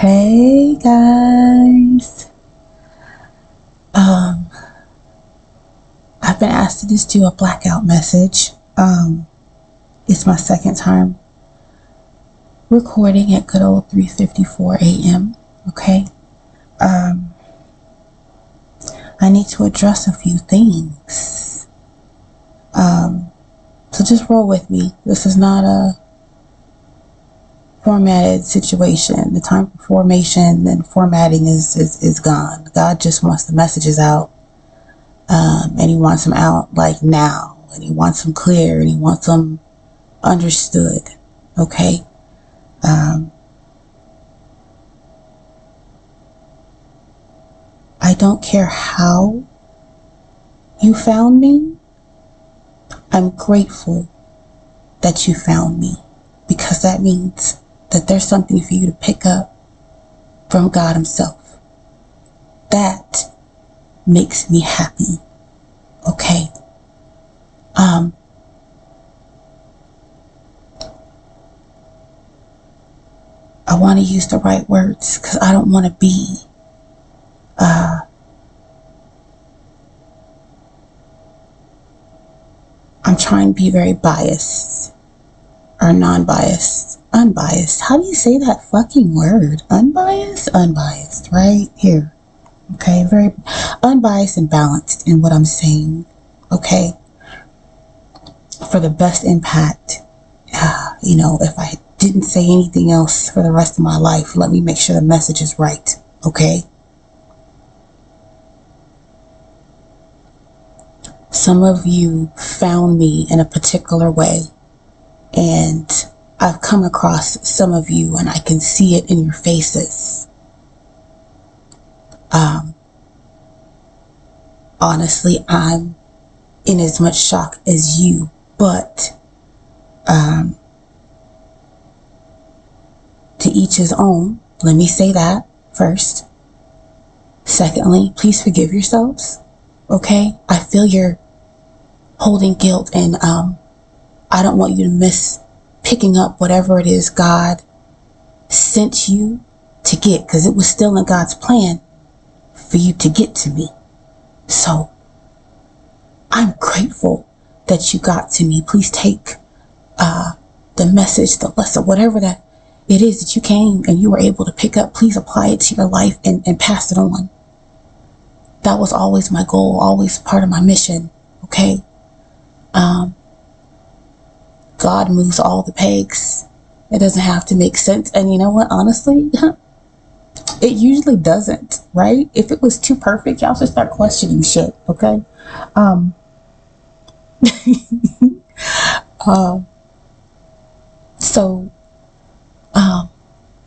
Hey guys. I've been asked to just do a blackout message. It's my second time recording at good old 3:54 a.m. Okay. I need to address a few things. So just roll with me. This is not a formatted situation. The time for formation and formatting is gone. God just wants the messages out. And he wants them out like now, and he wants them clear, and he wants them understood. Okay. I don't care how you found me. I'm grateful that you found me, because that means that there's something for you to pick up from God himself. That makes me happy. Okay. I want to use the right words because I don't want to be I'm trying to be very biased or non-biased. Unbiased. How do you say that fucking word? Unbiased? Unbiased, right? Here. Okay, very unbiased and balanced in what I'm saying. Okay. For the best impact. If I didn't say anything else for the rest of my life, let me make sure the message is right. Okay. Some of you found me in a particular way, and I've come across some of you and I can see it in your faces. Honestly, I'm in as much shock as you, but to each his own. Let me say that first. Secondly, please forgive yourselves. Okay? I feel you're holding guilt, and I don't want you to miss picking up whatever it is God sent you to get, because it was still in God's plan for you to get to me. So I'm grateful that you got to me. Please take the message, the lesson, whatever that it is that you came and you were able to pick up. Please apply it to your life and pass it on. That was always my goal, always part of my mission. Okay. God moves all the pegs. It doesn't have to make sense. And you know what? Honestly, it usually doesn't, right? If it was too perfect, y'all should start questioning shit. Okay.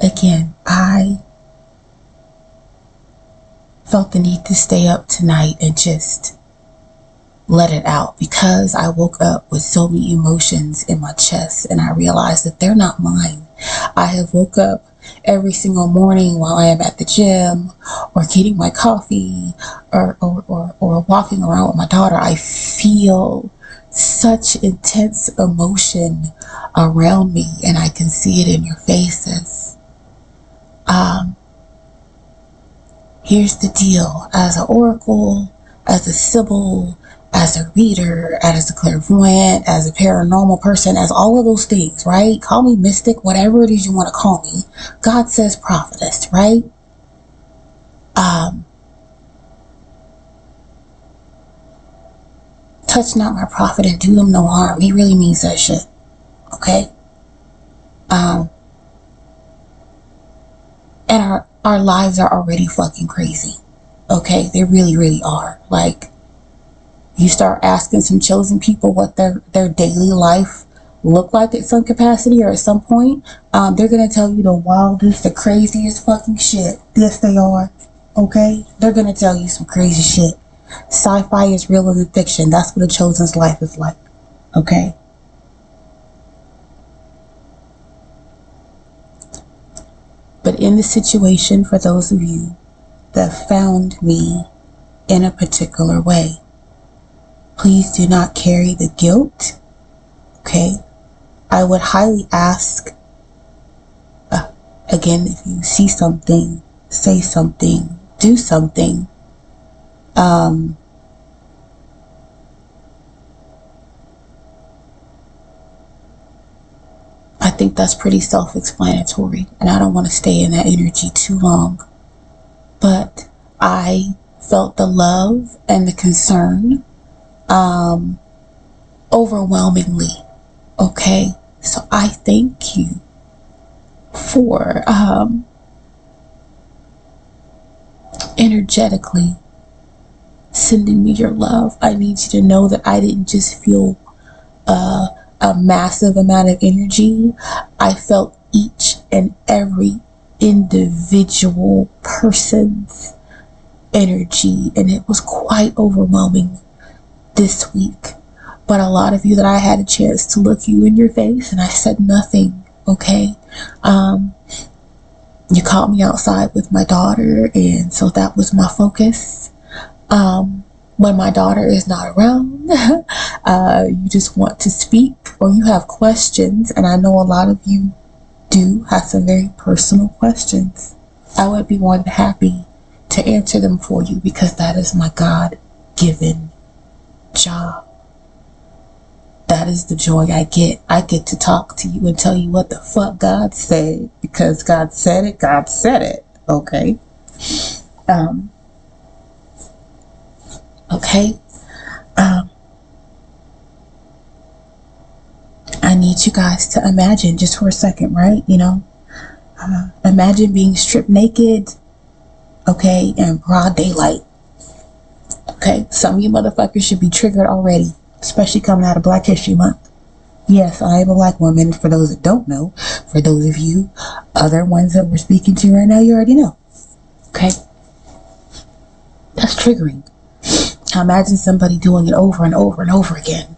Again, I felt the need to stay up tonight and just let it out, because I woke up with so many emotions in my chest, and I realized that they're not mine. I have woke up every single morning while I am at the gym or getting my coffee or walking around with my daughter. I feel such intense emotion around me, and I can see it in your faces. Here's the deal. As an oracle, as a sibyl, as a reader, as a clairvoyant, as a paranormal person, as all of those things, right? Call me mystic, whatever it is you want to call me. God says prophetess, right? Touch not my prophet and do them no harm. He really means that shit. Okay? And our lives are already fucking crazy. Okay? They really, really are. Like, you start asking some chosen people what their daily life look like at some capacity or at some point, they're going to tell you the wildest, the craziest fucking shit. Yes, they are. Okay? They're going to tell you some crazy shit. Sci-fi is realer than fiction. That's what a chosen's life is like. Okay? But in the situation, for those of you that found me in a particular way, please do not carry the guilt. Okay? I would highly ask Again, if you see something, say something, do something, I think that's pretty self-explanatory, and I don't want to stay in that energy too long. But I felt the love and the concern overwhelmingly. Okay, so I thank you for energetically sending me your love. I need you to know that I didn't just feel a massive amount of energy. I felt each and every individual person's energy, and it was quite overwhelming this week. But a lot of you that I had a chance to look you in your face and I said nothing. Okay, you caught me outside with my daughter, and so that was my focus. When my daughter is not around, you just want to speak or you have questions, and I know a lot of you do have some very personal questions. I would be more than happy to answer them for you, because that is my God-given job. That is the joy I get. I get to talk to you and tell you what the fuck God said, because God said it, God said it. Okay? Okay? I need you guys to imagine just for a second, right? You know, imagine being stripped naked, okay, in broad daylight. Okay, some of you motherfuckers should be triggered already, especially coming out of Black History Month. Yes, I am a Black woman. For those that don't know, for those of you other ones that we're speaking to right now, you already know. Okay, that's triggering. Imagine somebody doing it over and over and over again,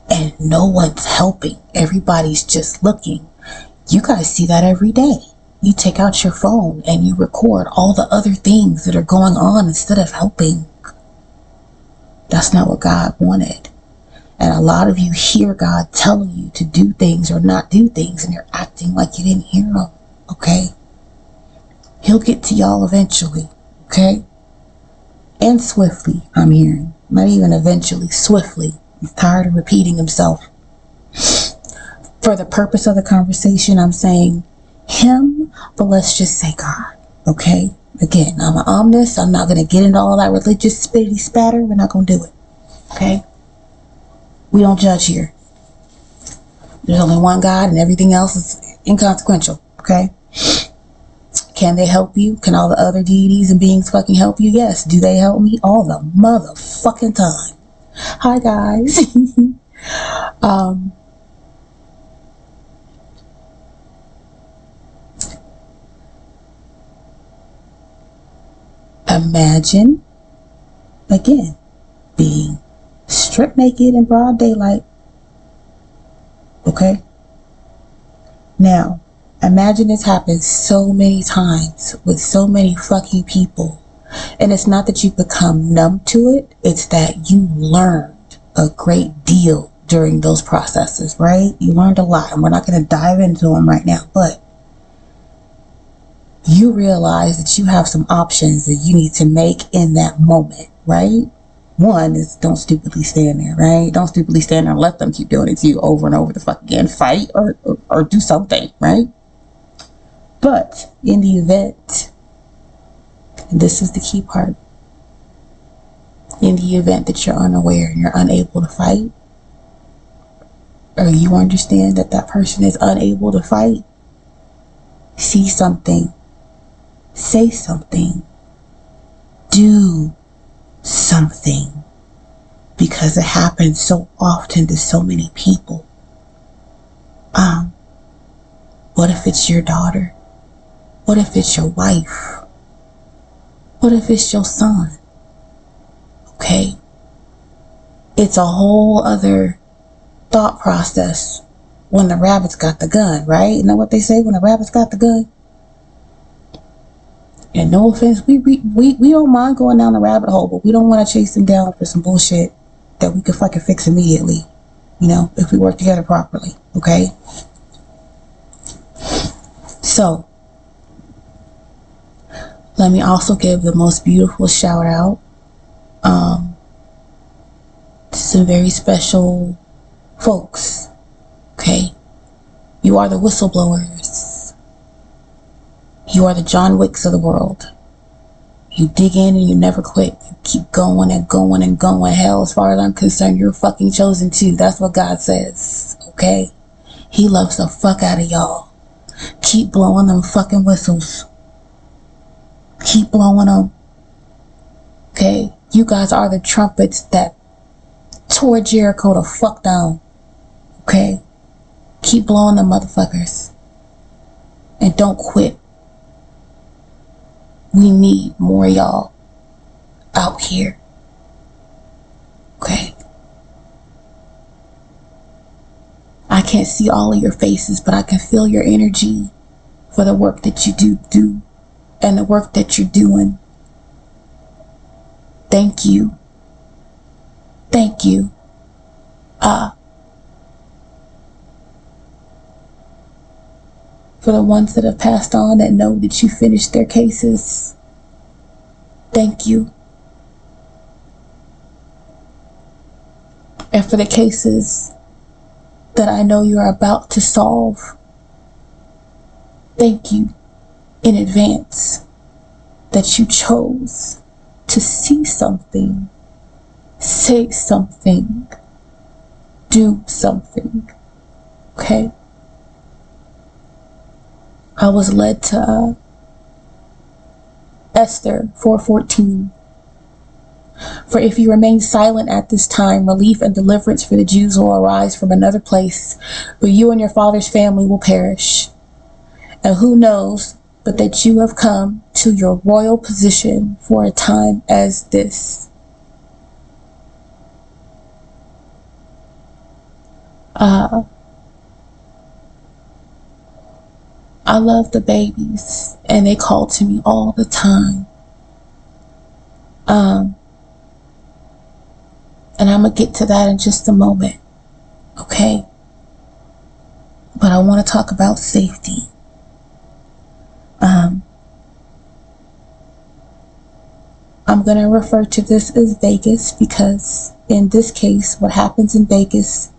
and no one's helping. Everybody's just looking. You guys see that every day. You take out your phone and you record all the other things that are going on instead of helping. That's not what God wanted. And a lot of you hear God telling you to do things or not do things, and you're acting like you didn't hear him. Okay? He'll get to y'all eventually. Okay? And swiftly, I'm hearing. Not even eventually, swiftly. He's tired of repeating himself. For the purpose of the conversation, I'm saying him, but let's just say God. Okay? Again, I'm an omnist. I'm not going to get into all that religious spitty spatter. We're not going to do it. Okay? We don't judge here. There's only one God, and everything else is inconsequential. Okay? Can they help you? Can all the other deities and beings fucking help you? Yes. Do they help me? All the motherfucking time. Hi, guys. Imagine, again, being stripped naked in broad daylight. Okay? Now, imagine this happens so many times with so many fucking people. And it's not that you become numb to it. It's that you learned a great deal during those processes, right? You learned a lot, and we're not going to dive into them right now. But you realize that you have some options that you need to make in that moment, right? One is don't stupidly stand there, right? Don't stupidly stand there and let them keep doing it to you over and over the fuck again. Fight or do something, right? But in the event, and this is the key part, in the event that you're unaware and you're unable to fight, or you understand that that person is unable to fight, see something, say something, do something, because it happens so often to so many people. What if it's your daughter? What if it's your wife? What if it's your son? Okay? It's a whole other thought process when the rabbit's got the gun, right? You know what they say, when the rabbit's got the gun? And no offense, we don't mind going down the rabbit hole, but we don't want to chase them down for some bullshit that we could fucking fix immediately, you know, if we work together properly, okay? So, let me also give the most beautiful shout out to some very special folks. Okay? You are the whistleblowers. You are the John Wicks of the world. You dig in and you never quit. You keep going and going and going. Hell, as far as I'm concerned, you're fucking chosen too. That's what God says. Okay? He loves the fuck out of y'all. Keep blowing them fucking whistles. Keep blowing them. Okay? You guys are the trumpets that tore Jericho the fuck down. Okay? Keep blowing them motherfuckers. And don't quit. We need more of y'all out here. Okay? I can't see all of your faces, but I can feel your energy for the work that you do and the work that you're doing. Thank you. Thank you. For the ones that have passed on that know that you finished their cases, thank you. And for the cases that I know you're about to solve, thank you in advance that you chose to see something, say something, do something. Okay? I was led to Esther 4:14. For if you remain silent at this time, relief and deliverance for the Jews will arise from another place, but you and your father's family will perish. And who knows but that you have come to your royal position for a time as this. I love the babies, and they call to me all the time. And I'm going to get to that in just a moment, okay? But I want to talk about safety. I'm going to refer to this as Vegas because in this case, what happens in Vegas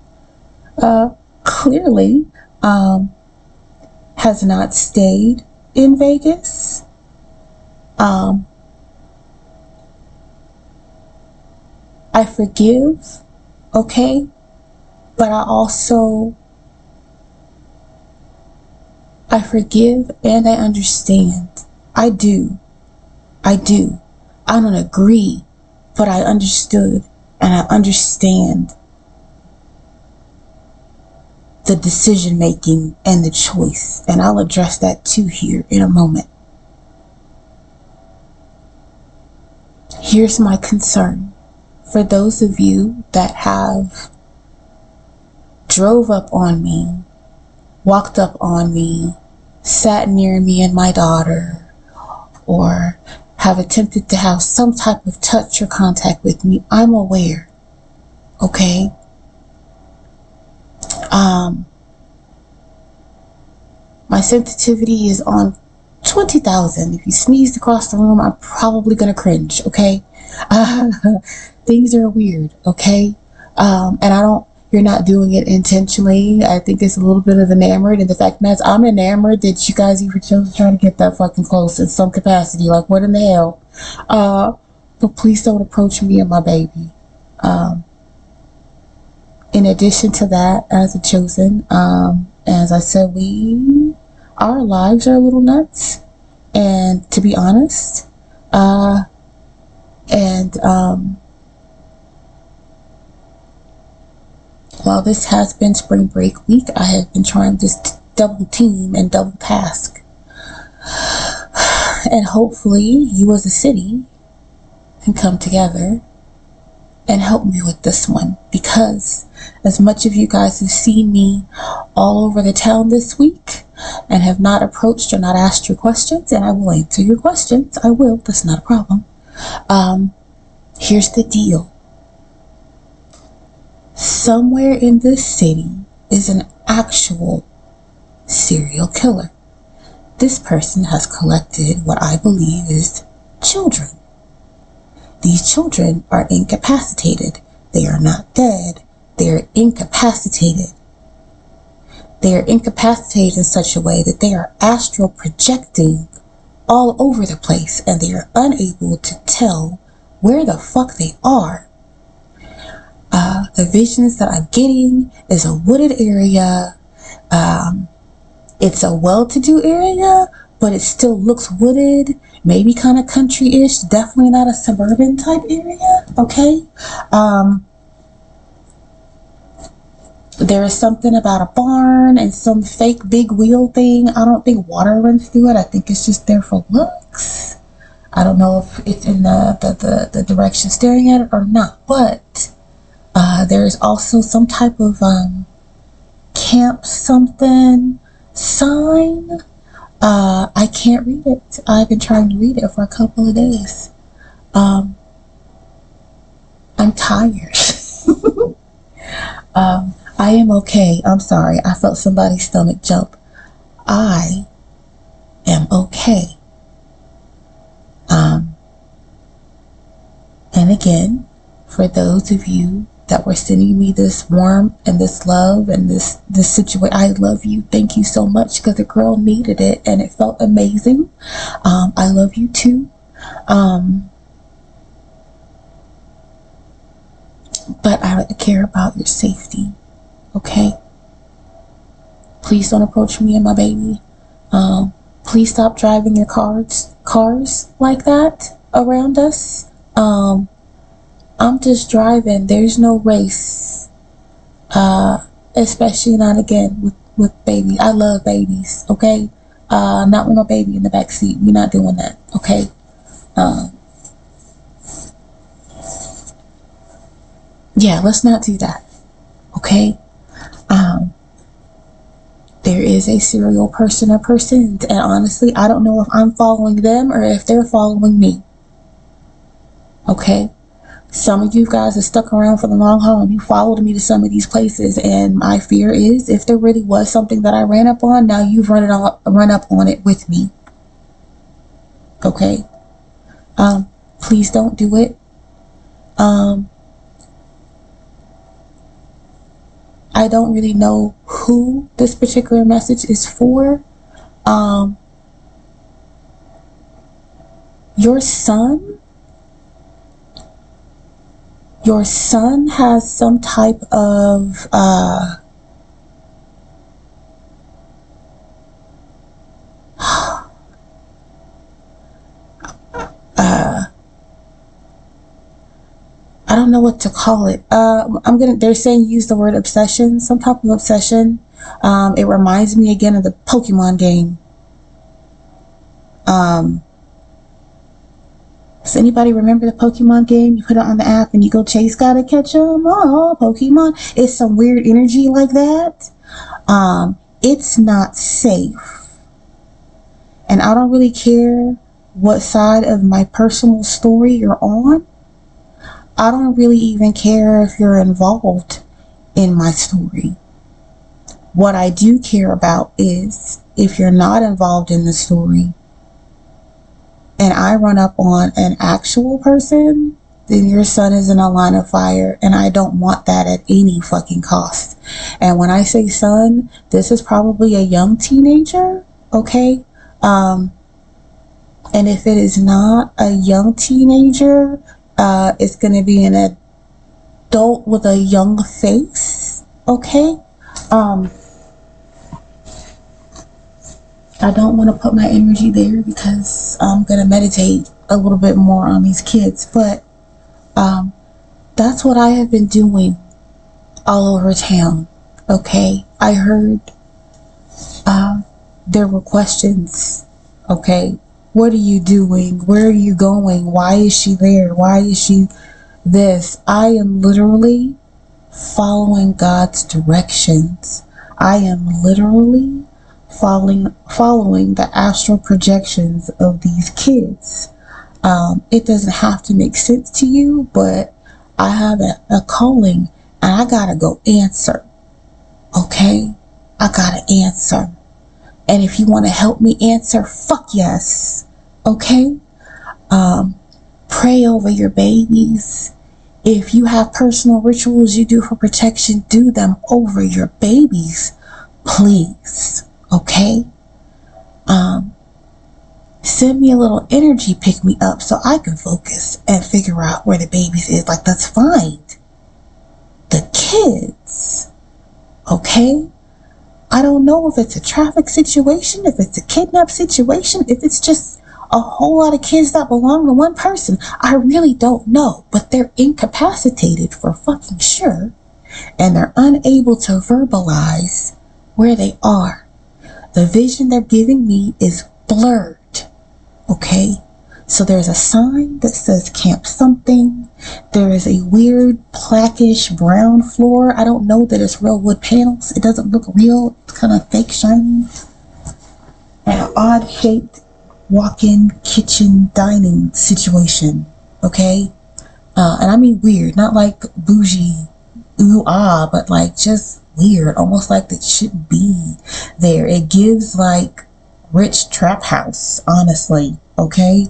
clearly has not stayed in Vegas. I forgive, okay? But I forgive and I understand. I do. I don't agree, but I understood and I understand the decision making and the choice. And I'll address that too here in a moment. Here's my concern. For those of you that have drove up on me, walked up on me, sat near me and my daughter, or have attempted to have some type of touch or contact with me, I'm aware, okay? My sensitivity is on 20,000. If you sneezed across the room, I'm probably gonna cringe, okay? Things are weird, okay? And you're not doing it intentionally. I think it's a little bit of enamored, and the fact that I'm enamored that you guys even chose to try to get that fucking close in some capacity. Like, what in the hell? But please don't approach me and my baby. In addition to that, as a chosen, as I said, our lives are a little nuts, and to be honest, while this has been spring break week, I have been trying to double team and double task, and hopefully you as a city can come together and help me with this one, because as much of you guys have seen me all over the town this week and have not approached or not asked your questions, and I will answer your questions. I will. That's not a problem. Here's the deal. Somewhere in this city is an actual serial killer this person has collected what I believe is children. These children are incapacitated. They are not dead. They are incapacitated. They are incapacitated in such a way that they are astral projecting all over the place, and they are unable to tell where the fuck they are. The visions that I'm getting is a wooded area. It's a well-to-do area, but it still looks wooded, maybe kind of country-ish, definitely not a suburban type area, okay? There is something about a barn and some fake big wheel thing. I don't think water runs through it. I think it's just there for looks. I don't know if it's in the direction staring at it or not, but there is also some type of camp something sign. I can't read it. I've been trying to read it for a couple of days. I'm tired. I am okay. I'm sorry. I felt somebody's stomach jump. I am okay. And again, for those of you that were sending me this warmth and this love and this situation, I love you. Thank you so much, because the girl needed it and it felt amazing. I love you too. But I care about your safety. Okay? Please don't approach me and my baby. Please stop driving your cars like that around us. I'm just driving. There's no race. Especially not again with baby. I love babies, okay? Not with my baby in the back seat. We're not doing that, okay? Yeah, let's not do that, okay? There is a serial person or persons, and honestly, I don't know if I'm following them or if they're following me. Okay? Some of you guys are stuck around for the long haul and you followed me to some of these places, and my fear is if there really was something that I ran up on, now you've run up on it with me. Okay? Please don't do it. I don't really know who this particular message is for. Your son has some type of I don't know what to call it. They're saying use the word obsession, some type of obsession. It reminds me again of the Pokemon game. Does anybody remember the Pokemon game? You put it on the app and you go chase, gotta catch them all, Pokemon. It's some weird energy like that. It's not safe. And I don't really care what side of my personal story you're on. I don't really even care if you're involved in my story. What I do care about is if you're not involved in the story and I run up on an actual person, then your son is in a line of fire, and I don't want that at any fucking cost. And when I say son, this is probably a young teenager, okay? And if it is not a young teenager, it's going to be an adult with a young face, okay? I don't want to put my energy there because I'm going to meditate a little bit more on these kids, but that's what I have been doing all over town, okay? I heard there were questions, okay? What are you doing? Where are you going? Why is she there? Why is she this? I am literally following God's directions. I am literally following the astral projections of these kids. It doesn't have to make sense to you, but I have a calling and I gotta go answer. Okay? I gotta answer. And if you want to help me answer, fuck yes. Okay? Pray over your babies. If you have personal rituals you do for protection, do them over your babies, please. Okay? Send me a little energy pick me up so I can focus and figure out where the babies is. Like, let's find the kids. Okay? I don't know if it's a traffic situation, if it's a kidnap situation, if it's just a whole lot of kids that belong to one person. I really don't know, but they're incapacitated for fucking sure, and they're unable to verbalize where they are. The vision they're giving me is blurred. Okay? So there's a sign that says camp something. There is a weird blackish brown floor. I don't know that it's real wood panels. It doesn't look real. It's kind of fake shiny. And an odd shaped walk-in kitchen dining situation. Okay? And I mean weird. Not like bougie, ooh ah, but like just weird. Almost like it shouldn't be there. It gives like rich trap house, honestly. Okay?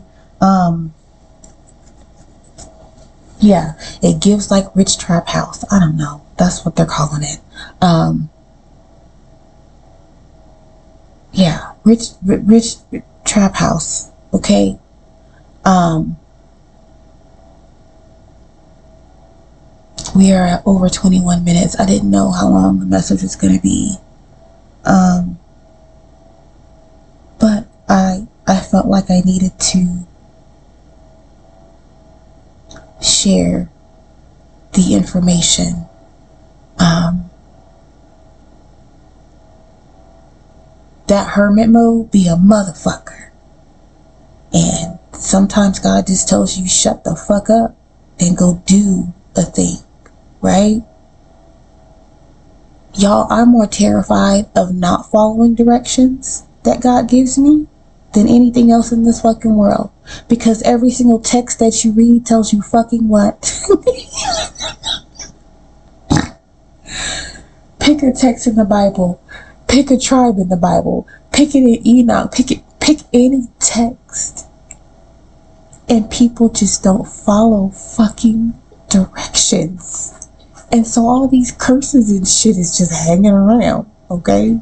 Yeah, it gives like rich trap house. I don't know. That's what they're calling it. Yeah, rich trap house. Okay. We are at over 21 minutes. I didn't know how long the message was going to be. But I felt like I needed to share the information. That hermit mode be a motherfucker. And sometimes God just tells you shut the fuck up and go do a thing, right? Y'all, I'm more terrified of not following directions that God gives me than anything else in this fucking world. Because every single text that you read tells you fucking what? Pick a text in the Bible. Pick a tribe in the Bible. Pick it in Enoch. Pick any text. And people just don't follow fucking directions. And so all these curses and shit is just hanging around, okay?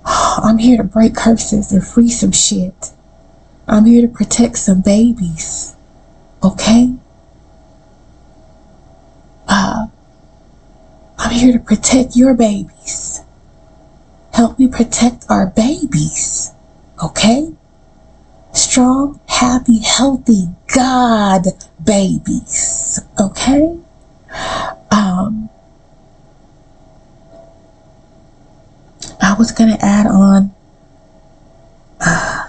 I'm here to break curses and free some shit. I'm here to protect some babies, okay? I'm here to protect your babies. Help me protect our babies, okay? Strong, happy, healthy God babies, okay? I was going to add on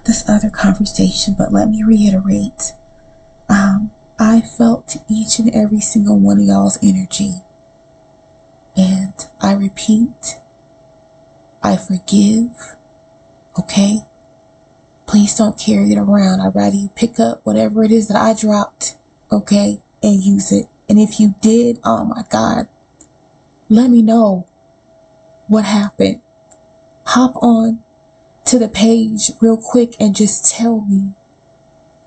this other conversation, but let me reiterate. I felt each and every single one of y'all's energy. And I repeat, I forgive, okay? Please don't carry it around. I'd rather you pick up whatever it is that I dropped, okay, and use it. And if you did, oh my God, let me know what happened. Hop on to the page real quick and just tell me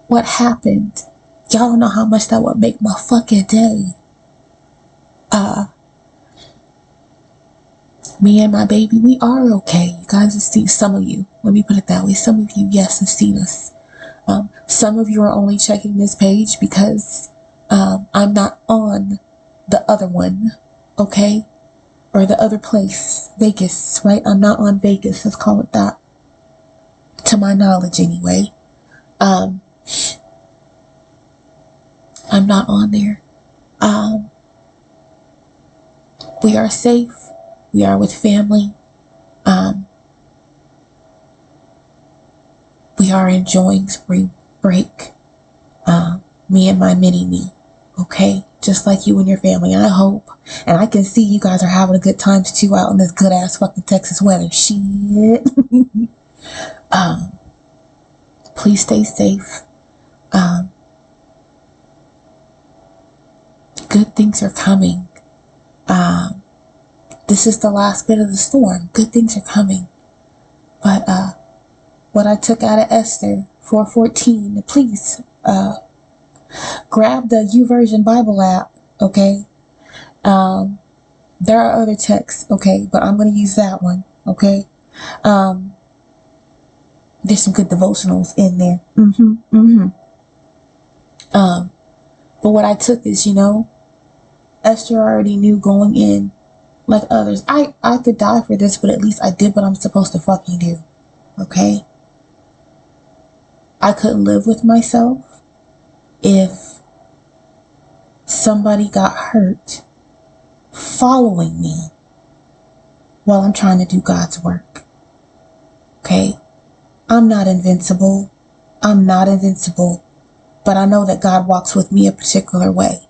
what happened. Y'all don't know how much that would make my fucking day. Me and my baby, we are okay. You guys have seen, some of you, let me put it that way, some of you, yes, have seen us. Some of you are only checking this page because I'm not on the other one, okay? Or the other place, Vegas, right? I'm not on Vegas, let's call it that. To my knowledge, anyway. I'm not on there. We are safe. We are with family. We are enjoying spring break. Me and my mini-me. Okay? Just like you and your family. And I hope, and I can see you guys are having a good time too out in this good ass fucking Texas weather. Shit. Please stay safe. Good things are coming. This is the last bit of the storm. Good things are coming. But what I took out of Esther 4:14, please grab the YouVersion Bible app, okay? There are other texts, okay, but I'm going to use that one, okay? There's some good devotionals in there. But what I took is, Esther already knew going in, like others. I could die for this, but at least I did what I'm supposed to fucking do, okay? I couldn't live with myself if somebody got hurt following me while I'm trying to do God's work, okay? I'm not invincible. But I know that God walks with me a particular way.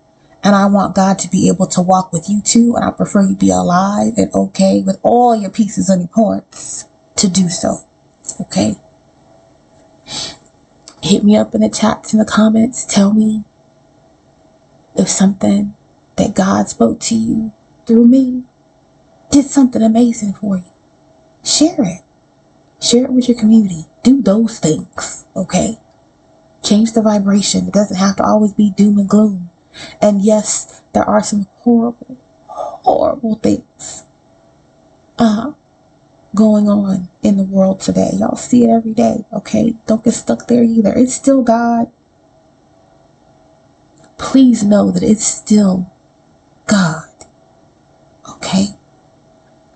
And I want God to be able to walk with you too. And I prefer you be alive and okay with all your pieces and your parts to do so. Okay? Hit me up in the chats, in the comments. Tell me if something that God spoke to you through me did something amazing for you. Share it. Share it with your community. Do those things. Okay? Change the vibration. It doesn't have to always be doom and gloom. And yes, there are some horrible, horrible things going on in the world today. Y'all see it every day, okay? Don't get stuck there either. It's still God. Please know that it's still God, okay?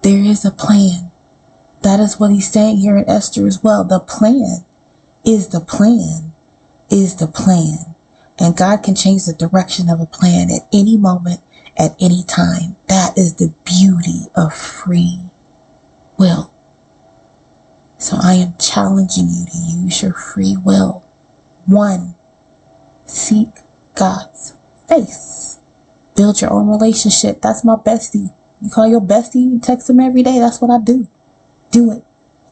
There is a plan. That is what he's saying here in Esther as well. The plan is the plan. Is the plan. And God can change the direction of a plan at any moment, at any time. That is the beauty of free will. So I am challenging you to use your free will. 1, seek God's face. Build your own relationship. That's my bestie. You call your bestie, you text him every day. That's what I do. Do it.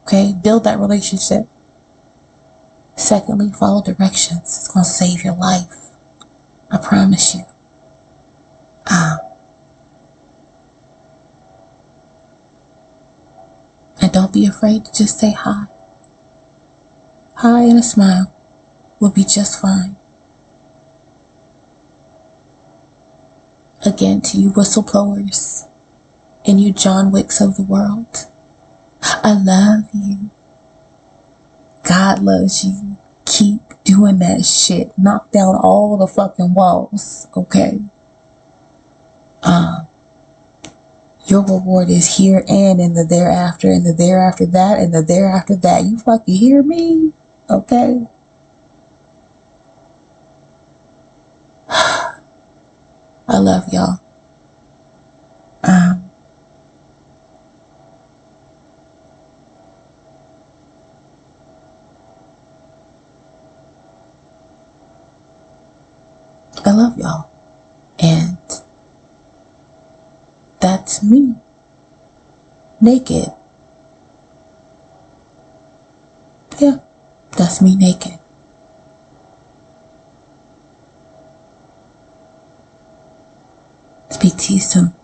Okay? Build that relationship. Secondly, follow directions. It's going to save your life. I promise you. And don't be afraid to just say hi. Hi and a smile will be just fine. Again, to you whistleblowers and you John Wicks of the world, I love you. God loves you. Keep doing that shit. Knock down all the fucking walls, okay? Your reward is here and in the thereafter, and the thereafter that, and the thereafter that. You fucking hear me? Okay? I love y'all. I love y'all. And that's me. Naked. Yeah, that's me naked. Speak to you soon.